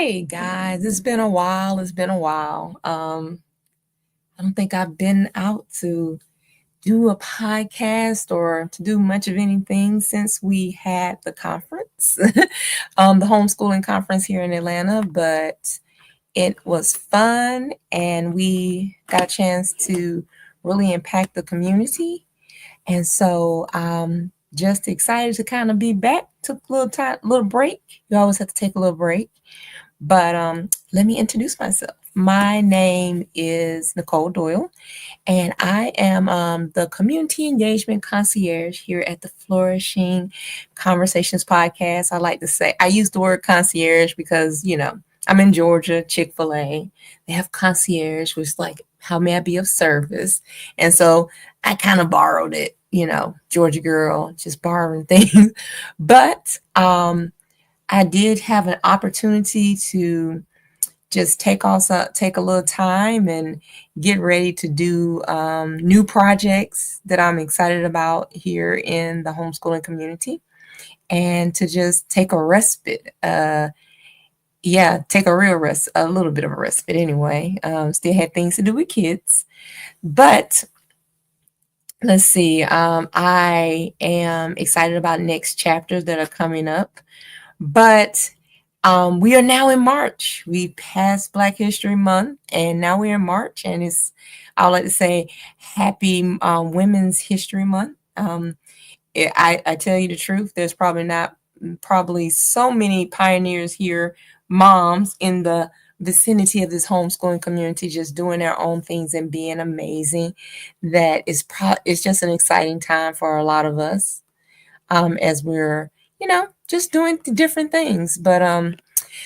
Hey guys, it's been a while. It's been a while. I don't think I've been out to do a podcast or to do much of anything since we had the conference, the homeschooling conference here in Atlanta, but it was fun and we got a chance to really impact the community. And so just excited to kind of be back. Took a little break. You always have to take a little break. But let me introduce myself. My name is Nicole Doyle, and I am the community engagement concierge here at the Flourishing Conversations podcast. I like to say, I use the word concierge because, I'm in Georgia, Chick-fil-A. They have concierge, which is like, how may I be of service? And so I kind of borrowed it, Georgia girl, just borrowing things. But I did have an opportunity to just take a little time and get ready to do new projects that I'm excited about here in the homeschooling community, and to just take a respite. Yeah, take a real rest, a little bit of a respite anyway. Still had things to do with kids, but let's see. I am excited about next chapters that are coming up. But we are now in March. We passed Black History Month, and now we're in March, and I would like to say, Happy Women's History Month. I tell you the truth, there's probably so many pioneers here, moms in the vicinity of this homeschooling community, just doing their own things and being amazing. That it's just an exciting time for a lot of us, as we're, just doing different things. But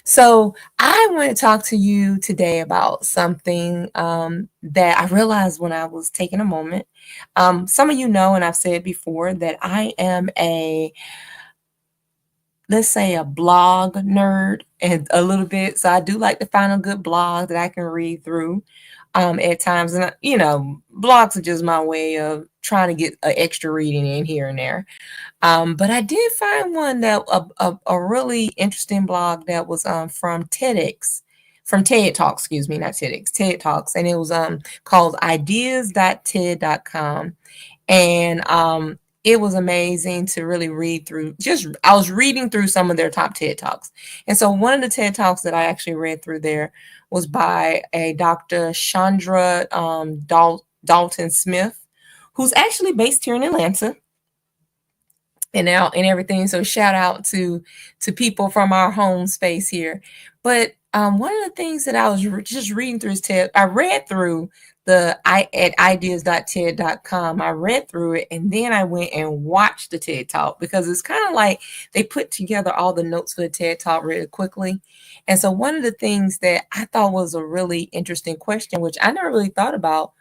so I want to talk to you today about something that I realized when I was taking a moment. Some of you know, and I've said before, that I am let's say, a blog nerd and a little bit. So I do like to find a good blog that I can read through at times. And, blogs are just my way of trying to get an extra reading in here and there. But I did find one that a really interesting blog that was from TED Talks, excuse me, not TEDx, TED Talks, and it was called ideas.ted.com. And it was amazing to really read through. I was reading through some of their top TED Talks. And so one of the TED Talks that I actually read through there was by a Dr. Saundra Dalton-Smith, who's actually based here in Atlanta and everything. So shout out to people from our home space here. But one of the things that I was just reading through his TED, I read through at ideas.ted.com. I read through it, and then I went and watched the TED Talk, because it's kind of like they put together all the notes for the TED Talk really quickly. And so one of the things that I thought was a really interesting question, which I never really thought about,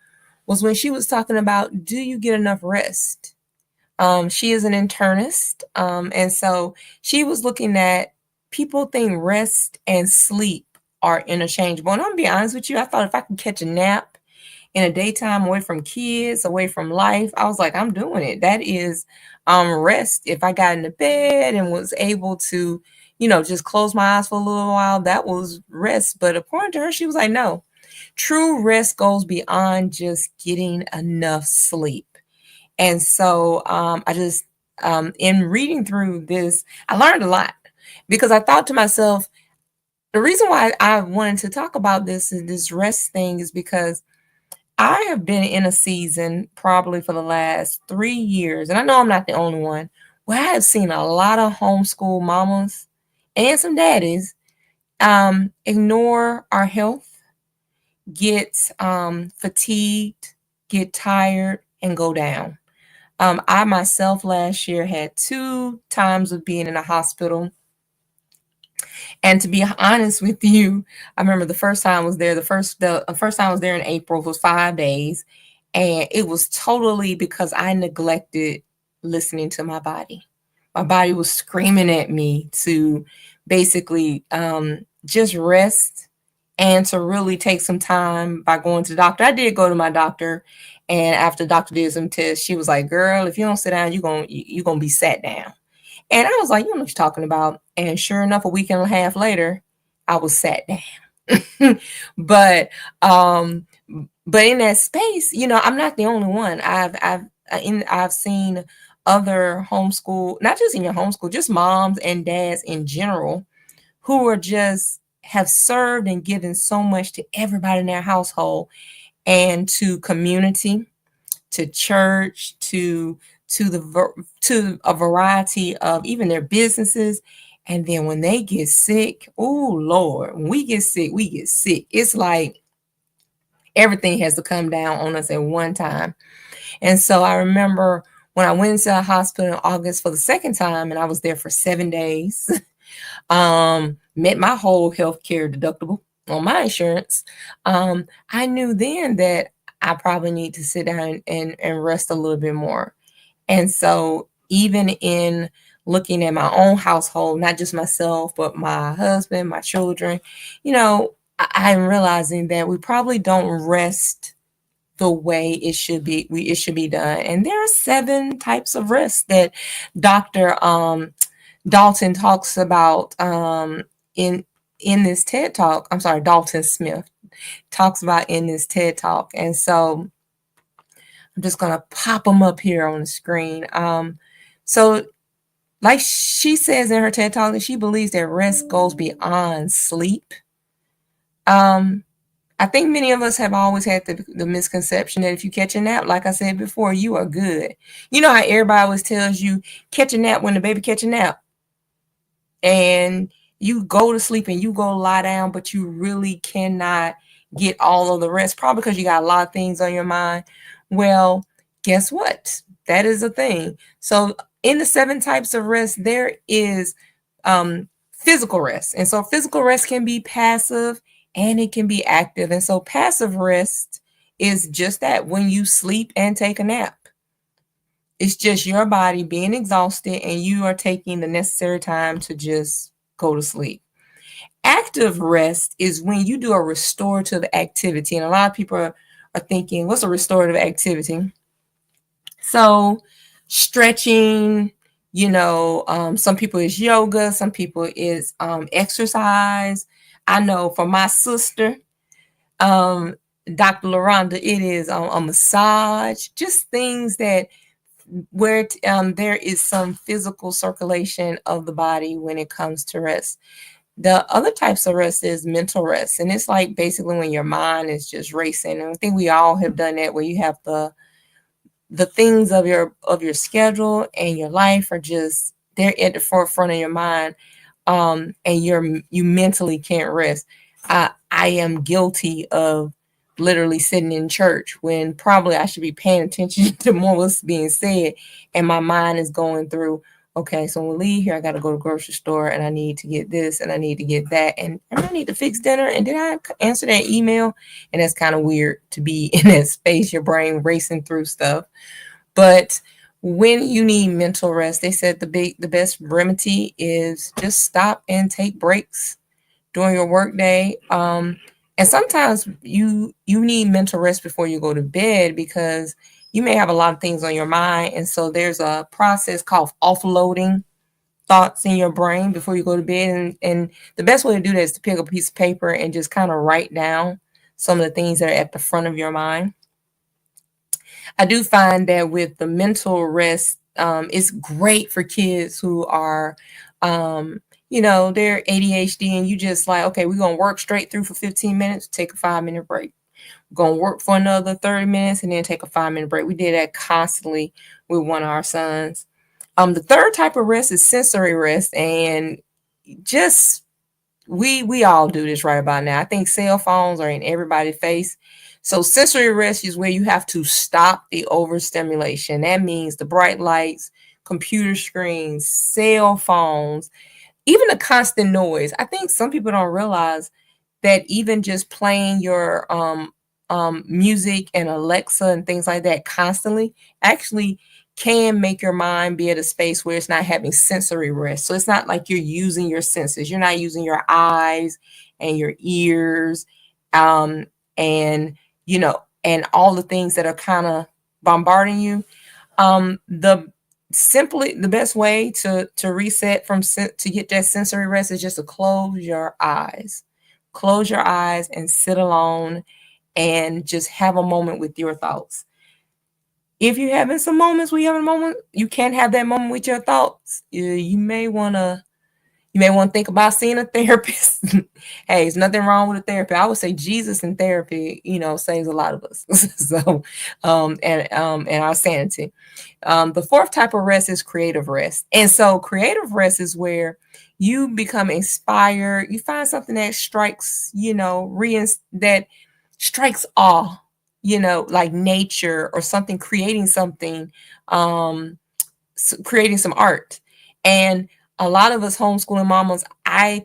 was when she was talking about, do you get enough rest? She is an internist. And so she was looking at, people think rest and sleep are interchangeable. And I'm gonna be honest with you, I thought if I could catch a nap in a daytime away from kids, away from life, I was like, I'm doing it. That is rest. If I got into bed and was able to, just close my eyes for a little while, that was rest. But according to her, she was like, no, true rest goes beyond just getting enough sleep. And so I just, in reading through this, I learned a lot, because I thought to myself, the reason why I wanted to talk about this rest thing is because I have been in a season probably for the last 3 years, and I know I'm not the only one, where I have seen a lot of homeschool mamas and some daddies ignore our health, get fatigued, get tired, and go down. I myself last year had 2 times of being in a hospital. And to be honest with you, I remember the first time I was there, the first time I was there in April was 5 days. And it was totally because I neglected listening to my body. My body was screaming at me to basically just rest and to really take some time by going to the doctor. I did go to my doctor, and after the doctor did some tests, she was like, girl, if you don't sit down, you're gonna be sat down. And I was like, you know what you're talking about. And sure enough, a week and a half later, I was sat down. but um but in that space, I'm not the only one. I've seen other homeschool, not just in your homeschool, just moms and dads in general, who are just have served and given so much to everybody in their household and to community, to church, to a variety of even their businesses. And then when they get sick, oh Lord, when we get sick, we get sick. It's like everything has to come down on us at one time. And so I remember when I went into the hospital in August for the second time, and I was there for 7 days, met my whole healthcare deductible on my insurance. I knew then that I probably need to sit down and rest a little bit more. And so even in looking at my own household, not just myself, but my husband, my children, I'm realizing that we probably don't rest the way it should be done. And there are 7 types of rest that Dr. Dalton talks about in this TED Talk. I'm sorry, Dalton-Smith talks about in this TED Talk. And so I'm just going to pop them up here on the screen. So like she says in her TED Talk, that she believes that rest goes beyond sleep. I think many of us have always had the misconception that if you catch a nap, like I said before, you are good. You know how everybody always tells you, catch a nap when the baby catch a nap. And you go to sleep and you go lie down, but you really cannot get all of the rest, probably because you got a lot of things on your mind. Well, guess what? That is a thing. So in the 7 types of rest, there is physical rest. And so physical rest can be passive and it can be active. And so passive rest is just that, when you sleep and take a nap. It's just your body being exhausted and you are taking the necessary time to just go to sleep. Active rest is when you do a restorative activity. And a lot of people are thinking, what's a restorative activity? So stretching, some people is yoga, some people is exercise. I know for my sister, Dr. LaRonda, it is a massage, just things that where there is some physical circulation of the body when it comes to rest. The other types of rest is mental rest. And it's like basically when your mind is just racing. And I think we all have done that, where you have the things of your schedule and your life are just, they're at the forefront of your mind. And you mentally can't rest. I am guilty of literally sitting in church when probably I should be paying attention to more what's being said, and my mind is going through, okay, so when we leave here, I got to go to the grocery store and I need to get this and I need to get that, and I need to fix dinner, and did I answer that email? And that's kind of weird to be in that space, your brain racing through stuff. But when you need mental rest, they said the best remedy is just stop and take breaks during your workday. And sometimes you need mental rest before you go to bed, because you may have a lot of things on your mind. And so there's a process called offloading thoughts in your brain before you go to bed. And the best way to do that is to pick up a piece of paper and just kind of write down some of the things that are at the front of your mind. I do find that with the mental rest, it's great for kids who are, they're ADHD, and you just like, okay, we're going to work straight through for 15 minutes, take a 5-minute break. We're going to work for another 30 minutes and then take a 5-minute break. We did that constantly with one of our sons. The third type of rest is sensory rest. And just, we all do this right about now. I think cell phones are in everybody's face. So sensory rest is where you have to stop the overstimulation. That means the bright lights, computer screens, cell phones, even the constant noise. I think some people don't realize that even just playing your music and Alexa and things like that constantly actually can make your mind be at a space where it's not having sensory rest. So it's not like you're using your senses. You're not using your eyes and your ears, and and all the things that are kind of bombarding you. The simply the best way to reset to get that sensory rest is just to close your eyes. Close your eyes and sit alone and just have a moment with your thoughts. If you're having some moments where you have a moment, you can't have that moment with your thoughts. You may want to think about seeing a therapist. Hey, there's nothing wrong with a therapist. I would say Jesus in therapy, saves a lot of us. So, and our sanity. The fourth type of rest is creative rest. And so creative rest is where you become inspired. You find something that strikes, that strikes awe, like nature or something, creating something, creating some art. And a lot of us homeschooling mamas, I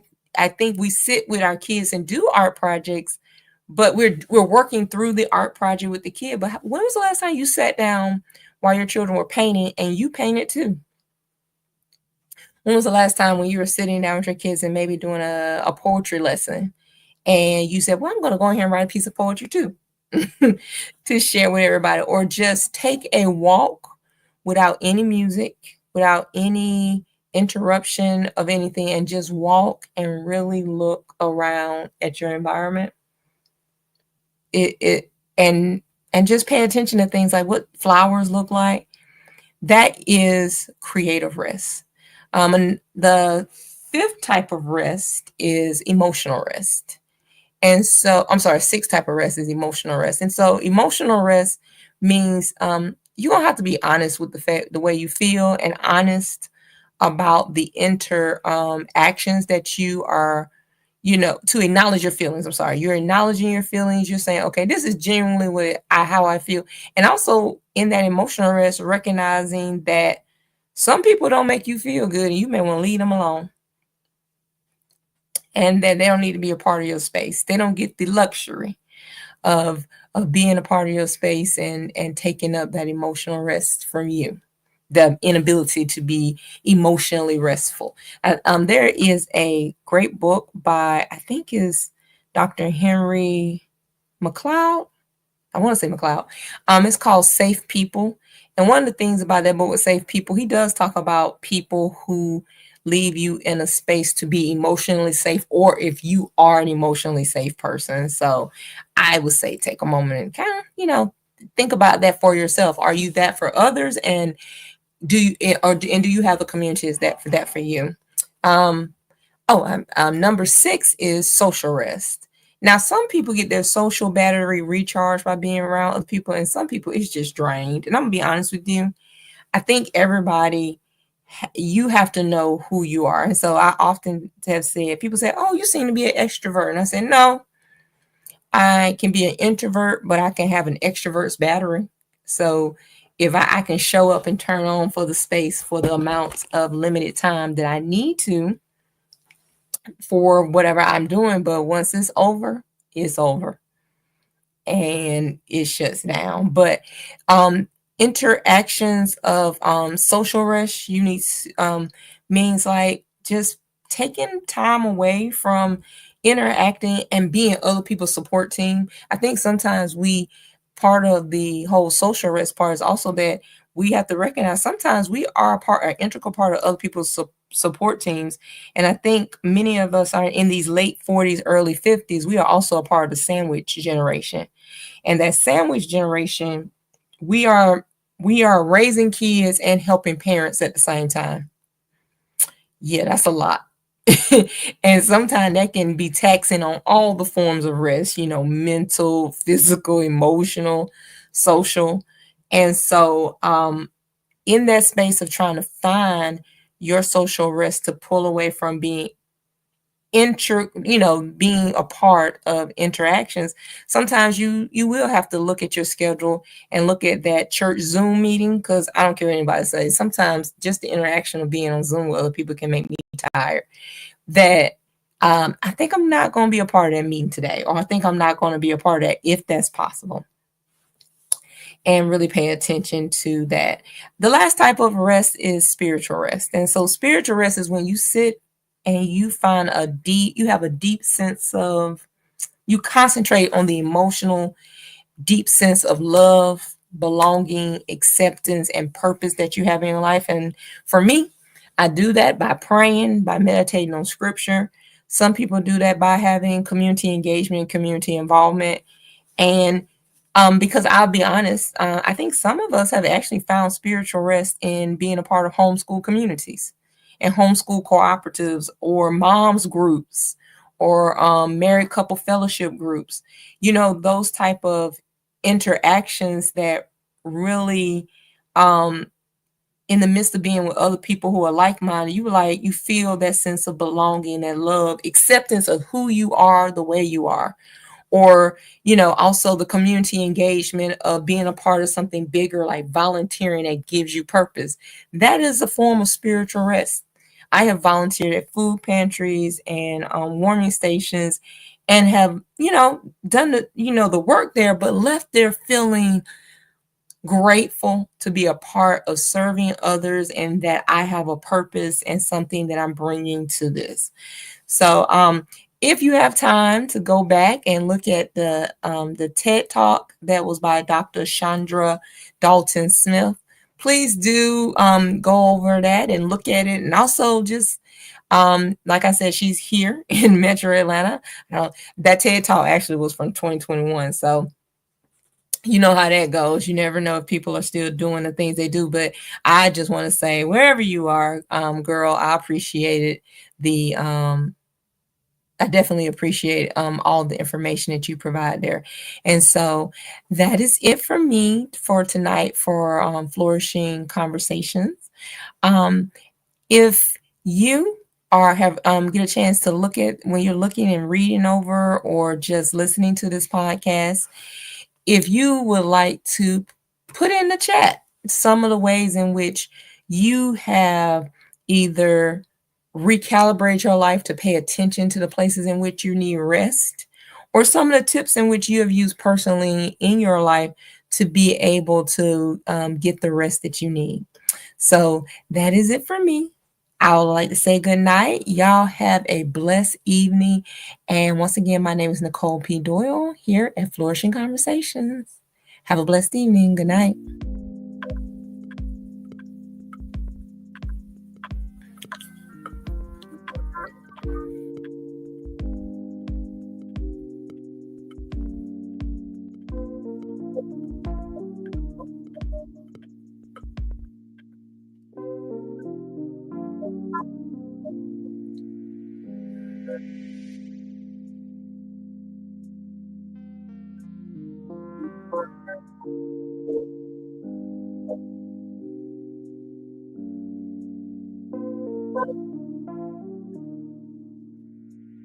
think we sit with our kids and do art projects, but we're working through the art project with the kid. But when was the last time you sat down while your children were painting and you painted too? When was the last time when you were sitting down with your kids and maybe doing a poetry lesson and you said, well, I'm going to go in here and write a piece of poetry too to share with everybody, or just take a walk without any music, without any interruption of anything, and just walk and really look around at your environment. And just pay attention to things like what flowers look like. That is creative rest. And the fifth type of rest is emotional rest. And so, I'm sorry, sixth type of rest is emotional rest. And so emotional rest means you're going to have to be honest with the way you feel, and honest about the actions that you are, to acknowledge your feelings. I'm sorry, you're acknowledging your feelings. You're saying, okay, this is genuinely how I feel. And also in that emotional rest, recognizing that some people don't make you feel good and you may want to leave them alone. And that they don't need to be a part of your space. They don't get the luxury of being a part of your space and taking up that emotional rest from you. The inability to be emotionally restful. There is a great book by, I think is Dr. Henry McLeod. I want to say McLeod. It's called Safe People. And one of the things about that book with Safe People, he does talk about people who leave you in a space to be emotionally safe, or if you are an emotionally safe person. So I would say take a moment and kind of, think about that for yourself. Are you that for others? And do you have a community is that for you? Number 6 is social rest. Now, some people get their social battery recharged by being around other people, and some people it's just drained. And I'm gonna be honest with you. I think everybody, you have to know who you are. And so I often have said, people say, oh, you seem to be an extrovert. And I say, no, I can be an introvert, but I can have an extrovert's battery. So if I can show up and turn on for the space for the amount of limited time that I need to for whatever I'm doing, but once it's over, it's over and it shuts down. But interactions of social rest, you need means like just taking time away from interacting and being other people's support team. I think sometimes part of the whole social rest part is also that we have to recognize sometimes we are an integral part of other people's support teams. And I think many of us are in these late 40s, early 50s. We are also a part of the sandwich generation. And that sandwich generation, we are raising kids and helping parents at the same time. Yeah, that's a lot. And sometimes that can be taxing on all the forms of rest, mental, physical, emotional, social. And so in that space of trying to find your social rest to pull away from being being a part of interactions, sometimes you will have to look at your schedule and look at that church Zoom meeting, because I don't care what anybody says, sometimes just the interaction of being on Zoom with other people can make me tired. That I think I'm not going to be a part of that meeting today, or I think I'm not going to be a part of that if that's possible. And really pay attention to that. The last type of rest is spiritual rest. And so spiritual rest is when you sit and you find you have a deep sense of, you concentrate on the emotional, deep sense of love belonging, acceptance, and purpose that you have in your life. And for me, I do that by praying, by meditating on scripture. Some people do that by having community engagement, community involvement. And because I'll be honest, I think some of us have actually found spiritual rest in being a part of homeschool communities and homeschool cooperatives or moms groups or married couple fellowship groups. You know, those type of interactions that really, in the midst of being with other people who are like-minded, you feel that sense of belonging and love, acceptance of who you are, the way you are. Or, also the community engagement of being a part of something bigger like volunteering that gives you purpose. That is a form of spiritual rest. I have volunteered at food pantries and warming stations and have, done the work there, but left there feeling grateful to be a part of serving others and that I have a purpose and something that I'm bringing to this. So, if you have time to go back and look at the TED Talk that was by Dr. Saundra Dalton-Smith, please do go over that and look at it. And also just, like I said, she's here in Metro Atlanta. That TED Talk actually was from 2021. So you know how that goes. You never know if people are still doing the things they do. But I just want to say, wherever you are, girl, I appreciate it. I definitely appreciate all the information that you provide there. And so that is it for me for tonight for Flourishing Conversations. Um, if you have get a chance to look at when you're looking and reading over or just listening to this podcast, if you would like to put in the chat some of the ways in which you have either recalibrate your life to pay attention to the places in which you need rest, or some of the tips in which you have used personally in your life to be able to get the rest that you need. So that is it for me. I would like to say good night. Y'all have a blessed evening. And once again, my name is Nicole P. Doyle here at Flourishing Conversations. Have a blessed evening. Good night.